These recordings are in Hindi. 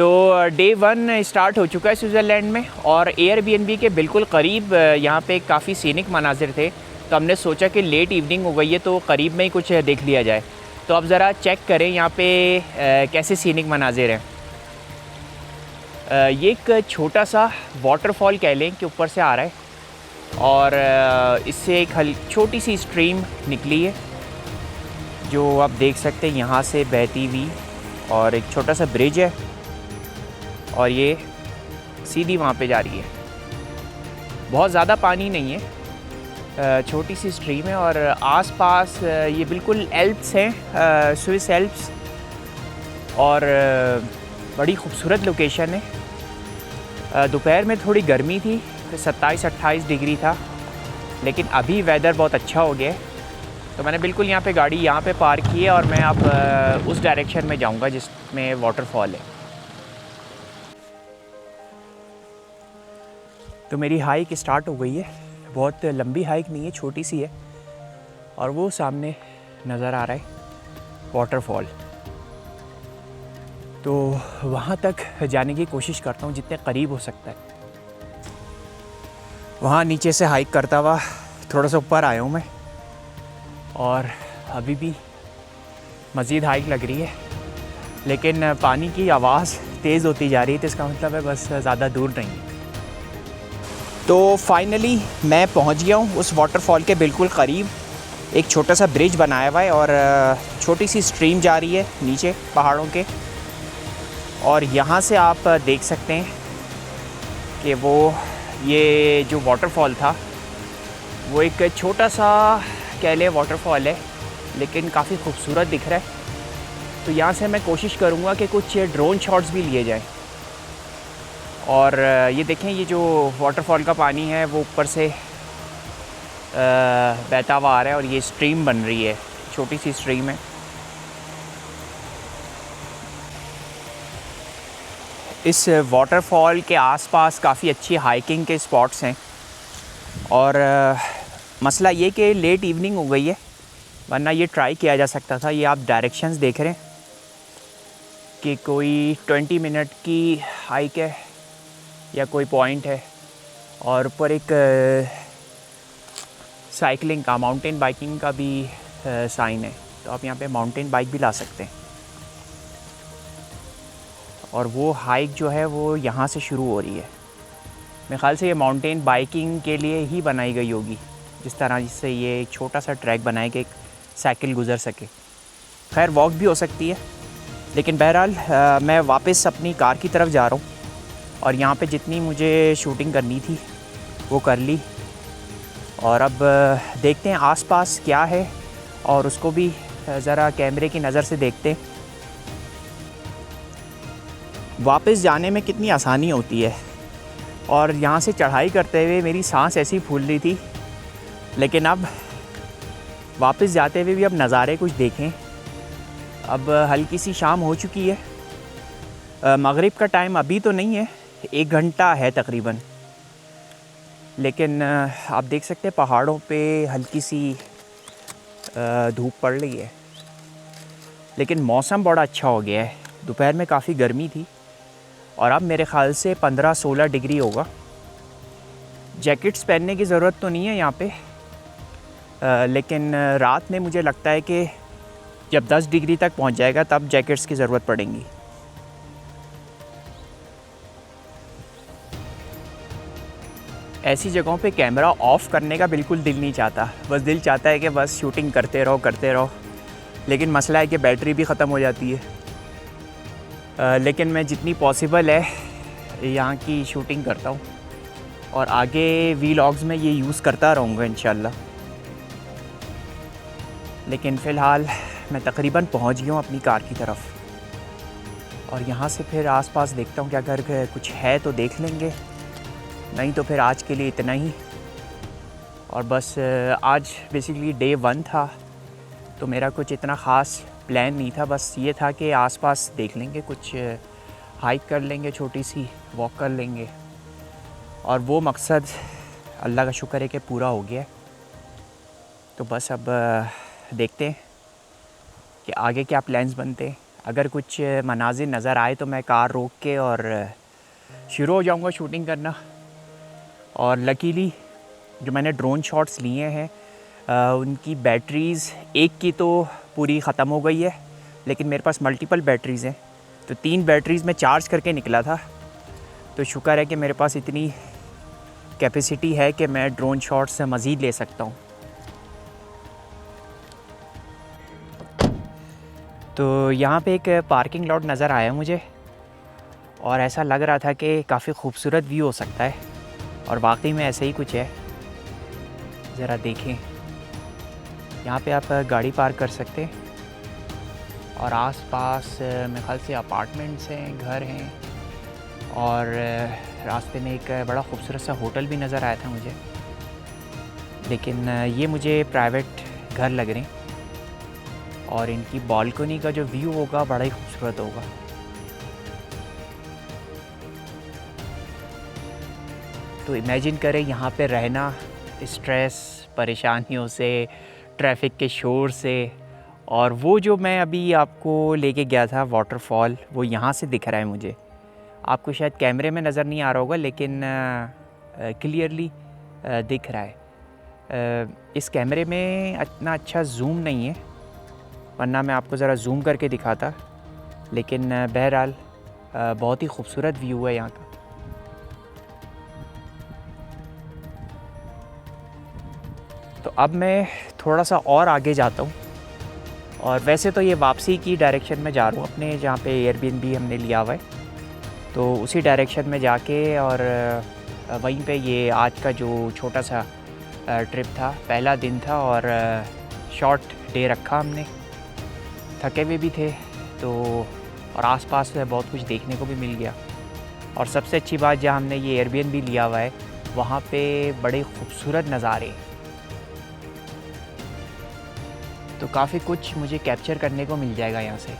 तो डे 1 स्टार्ट हो चुका है स्विट्ज़रलैंड में, और एयरबीएनबी के बिल्कुल करीब यहाँ पे काफ़ी सीनिक मनाजिर थे। तो हमने सोचा कि लेट इवनिंग हो गई है तो करीब में ही कुछ देख लिया जाए। तो अब ज़रा चेक करें यहाँ पे कैसे सीनिक मनाजिर हैं। ये एक छोटा सा वाटरफॉल कह लें कि ऊपर से आ रहा है, और इससे एक छोटी सी स्ट्रीम निकली है जो आप देख सकते हैं यहाँ से बहती हुई, और एक छोटा सा ब्रिज है और ये सीधी वहाँ पे जा रही है। बहुत ज़्यादा पानी नहीं है, छोटी सी स्ट्रीम है, और आसपास ये बिल्कुल एल्प्स हैं, स्विस एल्प्स, और बड़ी खूबसूरत लोकेशन है। दोपहर में थोड़ी गर्मी थी, 27-28 डिग्री था, लेकिन अभी वेदर बहुत अच्छा हो गया है। तो मैंने बिल्कुल यहाँ पे गाड़ी यहाँ पे पार्क की है, और मैं अब उस डायरेक्शन में जाऊँगा जिसमें वाटरफॉल है। तो मेरी हाइक स्टार्ट हो गई है। बहुत लंबी हाइक नहीं है, छोटी सी है, और वो सामने नज़र आ रहा है वाटरफॉल। तो वहाँ तक जाने की कोशिश करता हूँ जितने करीब हो सकता है। वहाँ नीचे से हाइक करता हुआ थोड़ा सा ऊपर आया हूँ मैं, और अभी भी मज़ीद हाइक लग रही है, लेकिन पानी की आवाज़ तेज़ होती जा रही है, तो इसका मतलब है बस ज़्यादा दूर नहीं। तो फाइनली मैं पहुंच गया हूं उस वाटरफॉल के बिल्कुल करीब। एक छोटा सा ब्रिज बनाया हुआ है, और छोटी सी स्ट्रीम जा रही है नीचे पहाड़ों के, और यहाँ से आप देख सकते हैं कि वो ये जो वाटरफॉल था वो एक छोटा सा कह लें वाटरफॉल है, लेकिन काफ़ी खूबसूरत दिख रहा है। तो यहाँ से मैं कोशिश करूँगा कि कुछ ड्रोन शॉट्स भी लिए जाएँ। और ये देखें, ये जो वाटरफॉल का पानी है वो ऊपर से बहता हुआ आ रहा है, और ये स्ट्रीम बन रही है, छोटी सी स्ट्रीम है। इस वाटरफॉल के आसपास काफ़ी अच्छी हाइकिंग के स्पॉट्स हैं, और मसला ये कि लेट इवनिंग हो गई है, वरना ये ट्राई किया जा सकता था। ये आप डायरेक्शंस देख रहे हैं कि कोई 20 मिनट की हाइक है या कोई पॉइंट है, और ऊपर एक साइकिलिंग का, माउंटेन बाइकिंग का भी साइन है। तो आप यहाँ पे माउंटेन बाइक भी ला सकते हैं, और वो हाइक जो है वो यहाँ से शुरू हो रही है। मेरे ख़्याल से ये माउंटेन बाइकिंग के लिए ही बनाई गई होगी, जिस तरह जिससे ये एक छोटा सा ट्रैक बनाए कि एक साइकिल गुज़र सके। खैर वॉक भी हो सकती है, लेकिन बहरहाल मैं वापस अपनी कार की तरफ जा रहा हूँ, और यहाँ पे जितनी मुझे शूटिंग करनी थी वो कर ली, और अब देखते हैं आसपास क्या है, और उसको भी ज़रा कैमरे की नज़र से देखते हैं। वापस जाने में कितनी आसानी होती है, और यहाँ से चढ़ाई करते हुए मेरी सांस ऐसी फूल रही थी, लेकिन अब वापस जाते हुए भी अब नज़ारे कुछ देखें। अब हल्की सी शाम हो चुकी है, मगरिब का टाइम अभी तो नहीं है, 1 घंटा है तकरीबन, लेकिन आप देख सकते हैं पहाड़ों पे हल्की सी धूप पड़ रही है, लेकिन मौसम बड़ा अच्छा हो गया है। दोपहर में काफ़ी गर्मी थी, और अब मेरे ख़्याल से 15-16 डिग्री होगा। जैकेट्स पहनने की ज़रूरत तो नहीं है यहाँ पे, लेकिन रात में मुझे लगता है कि जब 10 डिग्री तक पहुँच जाएगा तब जैकेट्स की ज़रूरत पड़ेगी। ऐसी जगहों पे कैमरा ऑफ़ करने का बिल्कुल दिल नहीं चाहता, बस दिल चाहता है कि बस शूटिंग करते रहो, लेकिन मसला है कि बैटरी भी ख़त्म हो जाती है। लेकिन मैं जितनी पॉसिबल है यहाँ की शूटिंग करता हूँ, और आगे वीलॉग्स में ये यूज़ करता रहूँगा इंशाल्लाह। लेकिन फ़िलहाल मैं तकरीबन पहुँच गया हूँ अपनी कार की तरफ, और यहाँ से फिर आसपास देखता हूँ कि अगर कुछ है तो देख लेंगे, नहीं तो फिर आज के लिए इतना ही। और बस आज बेसिकली डे 1 था, तो मेरा कुछ इतना ख़ास प्लान नहीं था, बस ये था कि आसपास देख लेंगे, कुछ हाइक कर लेंगे, छोटी सी वॉक कर लेंगे, और वो मकसद अल्लाह का शुक्र है कि पूरा हो गया। तो बस अब देखते हैं कि आगे क्या प्लान्स बनते हैं। अगर कुछ मनाजिर नज़र आए तो मैं कार रोक के और शुरू हो जाऊंगा शूटिंग करना। और लकीली जो मैंने ड्रोन शॉट्स लिए हैं उनकी बैटरीज़ एक की तो पूरी ख़त्म हो गई है, लेकिन मेरे पास मल्टीपल बैटरीज़ हैं, तो 3 बैटरीज़ में चार्ज करके निकला था। तो शुक्र है कि मेरे पास इतनी कैपेसिटी है कि मैं ड्रोन शॉट्स से मज़ीद ले सकता हूँ। तो यहाँ पे एक पार्किंग लॉट नज़र आया मुझे और ऐसा लग रहा था कि काफ़ी खूबसूरत व्यू हो सकता है, और वाकई में ऐसे ही कुछ है। ज़रा देखें, यहाँ पे आप गाड़ी पार्क कर सकते हैं और आसपास मेरे ख्याल से अपार्टमेंट्स हैं, घर हैं, और रास्ते में एक बड़ा खूबसूरत सा होटल भी नज़र आया था मुझे, लेकिन ये मुझे प्राइवेट घर लग रहे हैं और इनकी बालकनी का जो व्यू होगा बड़ा ही खूबसूरत होगा। तो इमेजिन करें यहाँ पे रहना, स्ट्रेस, परेशानियों से, ट्रैफिक के शोर से, और वो जो मैं अभी आपको लेके गया था वाटरफॉल, वो यहाँ से दिख रहा है मुझे। आपको शायद कैमरे में नज़र नहीं आ रहा होगा, लेकिन क्लियरली दिख रहा है। इस कैमरे में इतना अच्छा जूम नहीं है, वरना मैं आपको ज़रा जूम करके दिखाता, लेकिन बहरहाल बहुत ही खूबसूरत व्यू है यहाँ का। तो अब मैं थोड़ा सा और आगे जाता हूँ, और वैसे तो ये वापसी की डायरेक्शन में जा रहा हूँ अपने, जहाँ पे एयरबीएनबी हमने लिया हुआ है, तो उसी डायरेक्शन में जाके, और वहीं पे ये आज का जो छोटा सा ट्रिप था, पहला दिन था और शॉर्ट डे रखा हमने, थके हुए भी थे तो, और आसपास बहुत कुछ देखने को भी मिल गया। और सबसे अच्छी बात, जहाँ हमने ये एयरबीएनबी लिया हुआ है वहाँ पे बड़े खूबसूरत नज़ारे, तो काफ़ी कुछ मुझे कैप्चर करने को मिल जाएगा यहाँ से।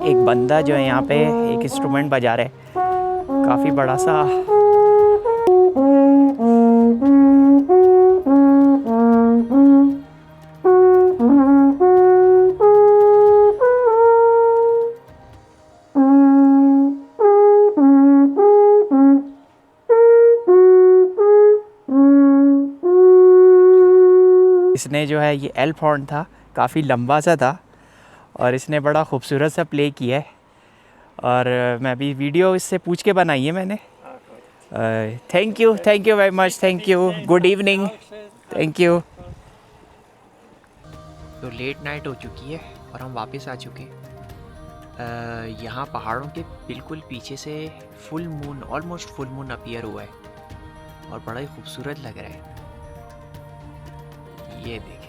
एक बंदा जो है यहाँ पे एक इंस्ट्रूमेंट बजा रहा है, काफ़ी बड़ा सा। इसने जो है ये एल्फ हॉर्न था, काफ़ी लंबा सा था, और इसने बड़ा खूबसूरत सा प्ले किया है, और मैं अभी वीडियो इससे पूछ के बनाई है मैंने। Thank you very much, thank you, good evening, thank you. तो लेट नाइट हो चुकी है और हम वापस आ चुके हैं। यहाँ पहाड़ों के बिल्कुल पीछे से full moon, almost full moon appear हुआ है और बड़ा ही खूबसूरत लग रहा है। ये देखें।